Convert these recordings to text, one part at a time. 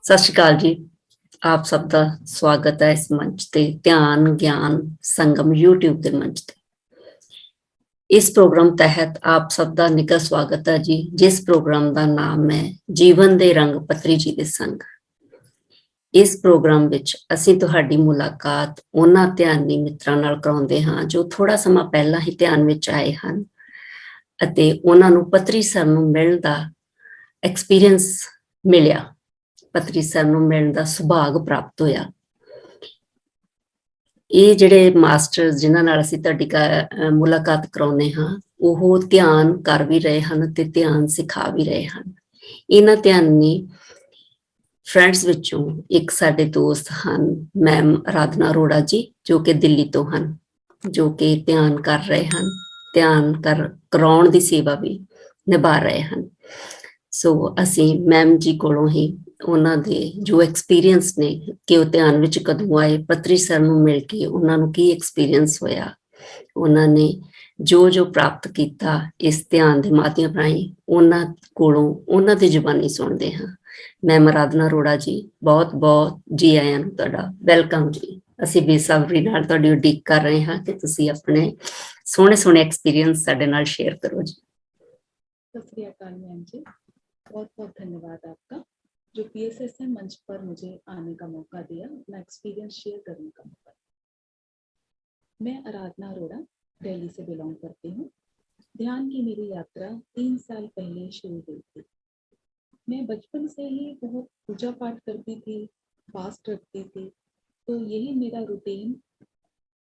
ਸਤਿ ਸ਼੍ਰੀ ਅਕਾਲ ਜੀ। ਆਪ ਸਭ ਦਾ ਸਵਾਗਤ ਹੈ ਇਸ ਮੰਚ ਤੇ ਧਿਆਨ ਗਿਆਨ ਸੰਗਮ YouTube ਦੇ ਮੰਚ ਤੇ। ਇਸ ਪ੍ਰੋਗਰਾਮ ਤਹਿਤ ਆਪ ਸਭ ਦਾ ਨਿੱਘਾ ਸਵਾਗਤ ਹੈ ਜੀ, ਜਿਸ ਪ੍ਰੋਗਰਾਮ ਦਾ ਨਾਮ ਹੈ ਜੀਵਨ ਦੇ ਰੰਗ ਪੱਤਰੀ ਜੀ ਦੇ ਸੰਗ। ਇਸ ਪ੍ਰੋਗਰਾਮ ਵਿੱਚ ਅਸੀਂ ਤੁਹਾਡੀ ਮੁਲਾਕਾਤ ਉਹਨਾਂ ਧਿਆਨੀ ਮਿੱਤਰਾਂ ਨਾਲ ਕਰਾਉਂਦੇ ਹਾਂ ਜੋ ਥੋੜਾ ਸਮਾਂ ਪਹਿਲਾਂ ਹੀ ਧਿਆਨ ਵਿੱਚ ਆਏ ਹਨ ਅਤੇ ਉਹਨਾਂ ਨੂੰ ਪੱਤਰੀ ਸਰ ਨੂੰ ਮਿਲਣ ਦਾ ਐਕਸਪੀਰੀਅੰਸ ਮਿਲਿਆ, ਪੱਤਰੀ ਸਰ ਨੂੰ ਮਿਲਣ ਦਾ ਸੁਭਾਗ ਪ੍ਰਾਪਤ ਹੋਇਆ। ਇਹ ਜਿਹੜੇ ਮਾਸਟਰ ਜਿਨ੍ਹਾਂ ਨਾਲ ਅਸੀਂ ਤੁਹਾਡੀ ਮੁਲਾਕਾਤ ਕਰਾਉਂਦੇ ਹਾਂ, ਉਹ ਧਿਆਨ ਕਰ ਵੀ ਰਹੇ ਹਨ ਤੇ ਧਿਆਨ ਸਿਖਾ ਵੀ ਰਹੇ ਹਨ। ਇਹਨਾਂ ਧਿਆਨੀ ਫਰੈਂਡਸ ਵਿੱਚੋਂ ਇੱਕ ਸਾਡੇ ਦੋਸਤ ਹਨ ਮੈਮ ਅਰਾਧਨਾ ਅਰੋੜਾ ਜੀ, ਜੋ ਕਿ ਦਿੱਲੀ ਤੋਂ ਹਨ, ਜੋ ਕਿ ਧਿਆਨ ਕਰ ਰਹੇ ਹਨ, ਧਿਆਨ ਕਰਾਉਣ ਦੀ ਸੇਵਾ ਵੀ ਨਿਭਾ ਰਹੇ ਹਨ। ਸੋ ਅਸੀਂ ਮੈਮ ਜੀ ਕੋਲੋਂ ਹੀ ਉਹਨਾਂ ਦੇ ਜੋ ਐਕਸਪੀਰੀਅੰਸ ਨੇ ਕਿ ਉਹ ਧਿਆਨ ਵਿੱਚ ਕਦੋਂ ਆਏ, ਪੱਤਰੀ ਸਰ ਨੂੰ ਮਿਲ ਕੇ ਉਹਨਾਂ ਨੂੰ ਕੀ ਐਕਸਪੀਰੀਅੰਸ ਹੋਇਆ, ਉਹਨਾਂ ਨੇ ਜੋ ਪ੍ਰਾਪਤ ਕੀਤਾ ਇਸ ਧਿਆਨ ਦੇ ਮਾਧਿਅਮ ਰਾਹੀਂ, ਉਹਨਾਂ ਕੋਲੋਂ ਉਹਨਾਂ ਦੀ ਜ਼ੁਬਾਨੀ ਸੁਣਦੇ ਹਾਂ। ਮੈਮ ਅਰਾਧਨਾ ਅਰੋੜਾ ਜੀ, ਬਹੁਤ ਬਹੁਤ ਜੀ ਆਇਆਂ ਨੂੰ ਤੁਹਾਡਾ, ਵੈਲਕਮ ਜੀ। ਅਸੀਂ ਬੇਸਬਰੀ ਨਾਲ ਤੁਹਾਡੀ ਉਡੀਕ ਕਰ ਰਹੇ ਹਾਂ ਕਿ ਤੁਸੀਂ ਆਪਣੇ ਸੋਹਣੇ ਐਕਸਪੀਰੀਅੰਸ ਸਾਡੇ ਨਾਲ शेयर करो जी। सत श्री अकाल मैम जी, बहुत बहुत धन्यवाद आपका जो PSSM मंच पर मुझे आने का मौका दिया, अपना एक्सपीरियंस शेयर करने का मौका। मैं आराधना अरोड़ा दिल्ली से बिलोंग करती हूँ। ध्यान की मेरी यात्रा 3 साल पहले शुरू हुई थी। मैं बचपन से ही बहुत पूजा पाठ करती थी, फास्ट रखती थी, तो यही मेरा रूटीन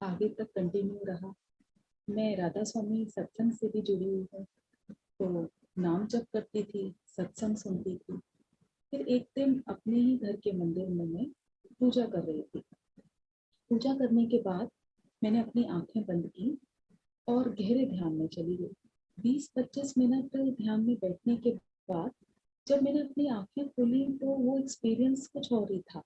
आगे तक कंटिन्यू रहा। मैं राधा स्वामी सत्संग से भी जुड़ी हुई हूँ, तो नाम जप करती थी, सत्संग सुनती थी। फिर एक दिन अपने ही घर के मंदिर में मैं पूजा कर रही थी। पूजा करने के बाद मैंने अपनी आंखें बंद की और गहरे ध्यान में चली गई। 20-25 मिनट ध्यान में बैठने के बाद जब मैंने अपनी आंखें खोली तो वो एक्सपीरियंस कुछ और ही था।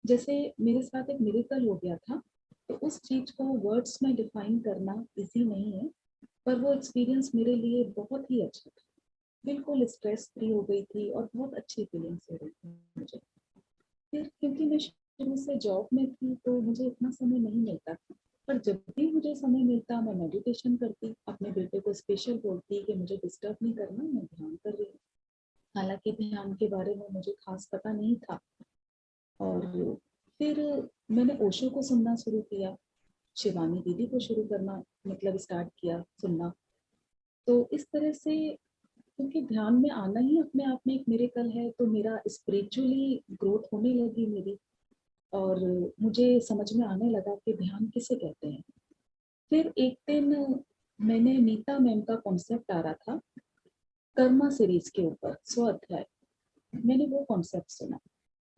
जैसे मेरे साथ एक मिरेकल हो गया था। तो उस चीज को वर्ड्स में डिफाइन करना इजी नहीं है, पर वो एक्सपीरियंस मेरे लिए बहुत ही अच्छा था। बिल्कुल स्ट्रेस फ्री हो गई थी और बहुत अच्छी फीलिंग्स हो रही थी मुझे। फिर क्योंकि मैं शुरू से जॉब में थी तो मुझे इतना समय नहीं मिलता था, पर जब भी मुझे समय मिलता मैं मेडिटेशन करती, अपने बेटे को स्पेशल बोलती कि मुझे डिस्टर्ब नहीं करना, मैं ध्यान कर रही हूँ। हालांकि ध्यान के बारे में मुझे खास पता नहीं था। और फिर मैंने ओशो को सुनना शुरू किया, शिवानी दीदी को शुरू करना मतलब स्टार्ट किया सुनना। तो इस तरह से क्योंकि ध्यान में आना ही अपने आप में एक मिरेकल है, तो मेरा स्पिरिचुअली ग्रोथ होने लगी मेरी, और मुझे समझ में आने लगा कि ध्यान किसे कहते हैं। फिर एक दिन मैंने नीता मैम का कॉन्सेप्ट आ रहा था कर्मा सीरीज के ऊपर 100 अध्याय, मैंने वो कॉन्सेप्ट सुना।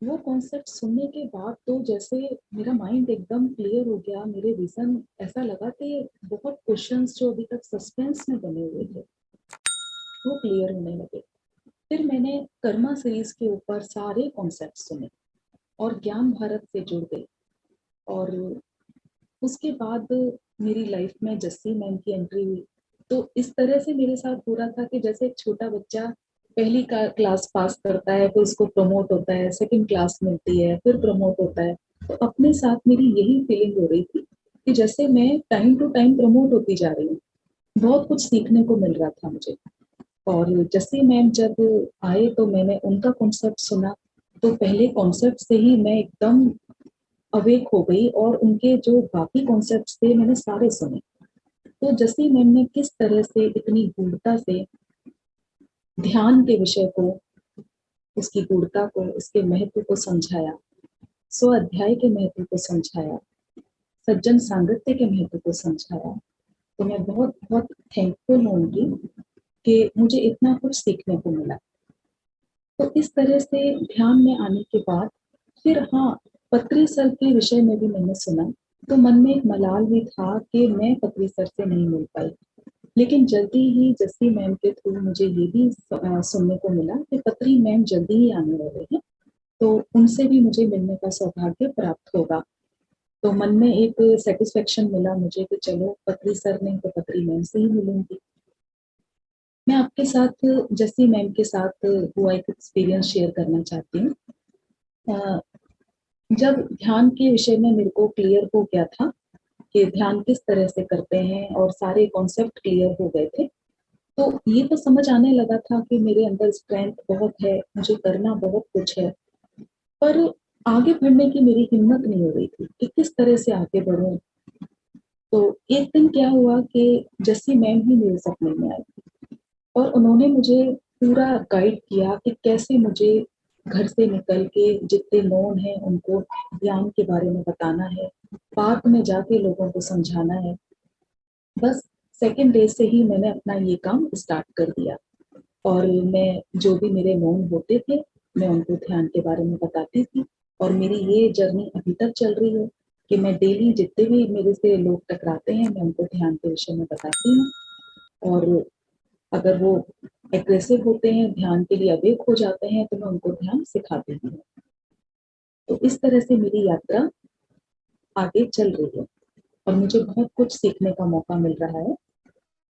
वो कॉन्सेप्ट सुनने के बाद तो जैसे मेरा माइंड एकदम क्लियर हो गया, मेरे रीजन ऐसा लगा कि बहुत क्वेश्चंस जो अभी तक सस्पेंस में बने हुए थे वो क्लियर होने लगे। फिर मैंने कर्मा सीरीज के ऊपर सारे कॉन्सेप्ट सुने और ज्ञान भारत से जुड़ गई। और उसके बाद मेरी लाइफ में जस्सी मैम की एंट्री हुई। तो इस तरह से मेरे साथ हो रहा था कि जैसे एक छोटा बच्चा पहली क्लास पास करता है तो उसको प्रमोट होता है, सेकंड क्लास मिलती है, फिर प्रमोट होता है। तो अपने साथ मेरी यही फीलिंग हो रही थी कि जैसे मैं टाइम टू टाइम प्रमोट होती जा रही हूँ। बहुत कुछ सीखने को मिल रहा था मुझे। और जस्सी मैम जब आए तो मैंने उनका कॉन्सेप्ट सुना, तो पहले कॉन्सेप्ट से ही मैं एकदम अवेक हो गई और उनके जो बाकी कॉन्सेप्ट्स थे मैंने सारे सुने। तो जस्सी मैम ने किस तरह से इतनी गूढ़ता से ध्यान के विषय को, उसकी गूढ़ता को, उसके महत्व को समझाया, 100 अध्याय के महत्व को समझाया, सज्जन सांगत्य के महत्व को समझाया। तो मैं बहुत बहुत थैंकफुल हूँ उनकी कि मुझे इतना कुछ सीखने को मिला। तो इस तरह से ध्यान में आने के बाद फिर हाँ, पत्री सर के विषय में भी मैंने सुना, तो मन में एक मलाल भी था कि मैं पत्री सर से नहीं मिल पाई। लेकिन जल्दी ही जस्सी मैम के थ्रू मुझे ये भी सुनने को मिला कि पत्री मैम जल्दी ही आने वाले हैं, तो उनसे भी मुझे मिलने का सौभाग्य प्राप्त होगा। तो मन में एक सेटिस्फेक्शन मिला मुझे कि चलो पत्री सर नहीं तो पत्री मैम से ही मिलूंगी। मैं आपके साथ जैसी मैम के साथ हुआ एक एक्सपीरियंस शेयर करना चाहती हूँ। जब ध्यान के विषय में मेरे को क्लियर हो गया था कि ध्यान किस तरह से करते हैं और सारे कॉन्सेप्ट क्लियर हो गए थे, तो ये तो समझ आने लगा था कि मेरे अंदर स्ट्रेंथ बहुत है, मुझे करना बहुत कुछ है, पर आगे बढ़ने की मेरी हिम्मत नहीं हो रही थी कि किस तरह से आगे बढ़ूं। तो एक दिन क्या हुआ कि जस्सी मैम ही मेरे सपने में आई और उन्होंने मुझे पूरा गाइड किया कि कैसे मुझे घर से निकल के जितने नोन हैं उनको ध्यान के बारे में बताना है, पार्क में जाके लोगों को समझाना है। बस सेकेंड डे से ही मैंने अपना ये काम स्टार्ट कर दिया और मैं जो भी मेरे नोन होते थे मैं उनको ध्यान के बारे में बताती थी और मेरी ये जर्नी अभी तक चल रही है कि मैं डेली जितने भी मेरे से लोग टकराते हैं मैं उनको ध्यान के विषय में बताती हूँ और अगर वो एग्रेसिव होते हैं, ध्यान के लिए अवेक हो जाते हैं, तो मैं उनको ध्यान सिखाती हूँ। तो इस तरह से मेरी यात्रा आगे चल रही है और मुझे बहुत कुछ सीखने का मौका मिल रहा है।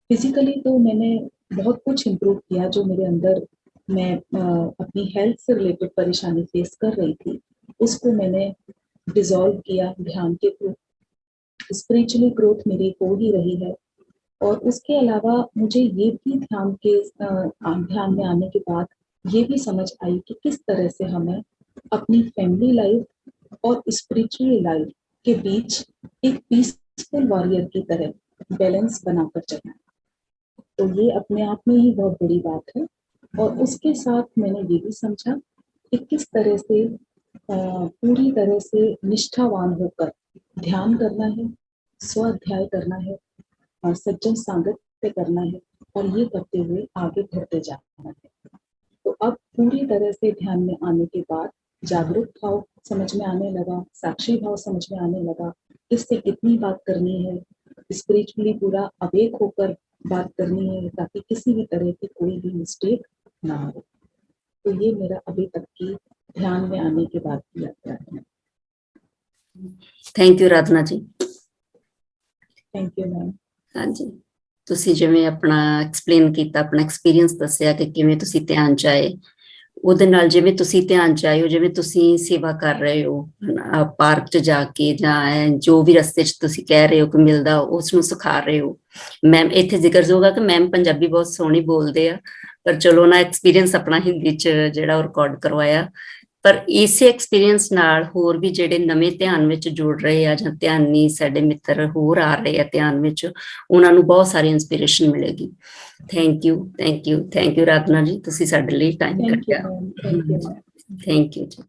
फिजिकली तो मैंने बहुत कुछ इम्प्रूव किया जो मेरे अंदर मैं अपनी हेल्थ से रिलेटेड परेशानी फेस कर रही थी, उसको मैंने डिसॉल्व किया ध्यान के थ्रू। स्पिरिचुअली ग्रोथ मेरी हो ही रही है और उसके अलावा मुझे ये भी ध्यान में आने के बाद ये भी समझ आई कि किस तरह से हमें अपनी फैमिली लाइफ और स्पिरिचुअल लाइफ के बीच एक पीसफुल वॉरियर की तरह बैलेंस बनाकर चलना है। तो ये अपने आप में ही बहुत बड़ी बात है और उसके साथ मैंने ये भी समझा कि किस तरह से पूरी तरह से निष्ठावान होकर ध्यान करना है, स्वाध्याय करना है और सज्जन सागत्य करना है और ये करते हुए आगे बढ़ते जाना है। तो अब पूरी तरह से ध्यान में आने के बाद जागरूक भाव समझ में आने लगा, साक्षी भाव समझ में आने लगा, किससे कितनी बात करनी है, स्पिरिचुअली पूरा अवेक होकर बात करनी है ताकि किसी भी तरह की कोई भी मिस्टेक ना हो। तो ये मेरा अभी तक की ध्यान में आने के बाद की यात्रा है। Thank you Radhana ji. Thank you ma'am. हाँ जी, ਤੁਸੀਂ ਜਿਵੇਂ ਆਪਣਾ ਐਕਸਪਲੇਨ ਕੀਤਾ, ਆਪਣਾ ਐਕਸਪੀਰੀਅੰਸ ਦੱਸਿਆ ਕਿ ਕਿਵੇਂ ਤੁਸੀਂ ਧਿਆਨ ਚ ਆਏ, ਉਹਦੇ ਨਾਲ ਜਿਵੇਂ ਤੁਸੀਂ ਧਿਆਨ ਚ ਆਏ ਹੋ, ਜਿਵੇਂ ਤੁਸੀਂ ਸੇਵਾ ਕਰ ਰਹੇ ਹੋ ਪਾਰਕ ਚ ਜਾ ਕੇ ਜਾਂ ਜੋ ਵੀ ਰਸਤੇ ਚ ਤੁਸੀਂ ਕਹਿ ਰਹੇ ਹੋ ਕਿ ਮਿਲਦਾ ਉਸ ਨੂੰ ਸਿਖਾ ਰਹੇ ਹੋ। ਮੈਮ ਇੱਥੇ ਜ਼ਿਕਰ ਹੋਗਾ ਕਿ ਮੈਮ ਪੰਜਾਬੀ ਬਹੁਤ ਸੋਹਣੀ ਬੋਲਦੇ ਆ, ਪਰ ਚਲੋ ਨਾ ਐਕਸਪੀਰੀਅੰਸ ਆਪਣਾ ਹਿੰਦੀ ਚ ਜਿਹੜਾ ਰਿਕਾਰਡ ਕਰਵਾਇਆ। ਪਰ ਇਸੇ ਐਕਸਪੀਰੀਅੰਸ ਨਾਲ ਹੋਰ ਵੀ ਜਿਹੜੇ ਨਵੇਂ ਧਿਆਨ ਵਿੱਚ ਜੁੜ ਰਹੇ ਆ ਜਾਂ ਧਿਆਨੀ ਸਾਡੇ ਮਿੱਤਰ ਹੋਰ ਆ ਰਹੇ ਆ ਧਿਆਨ ਵਿੱਚ, ਉਹਨਾਂ ਨੂੰ ਬਹੁਤ ਸਾਰੀ ਇੰਸਪੀਰੇਸ਼ਨ ਮਿਲੇਗੀ। Thank you, thank you, thank you Radhana ji, ਤੁਸੀਂ ਸਾਡੇ ਲਈ ਟਾਈਮ ਕੱਢਿਆ। Thank you ma'am. Thank you ਜੀ।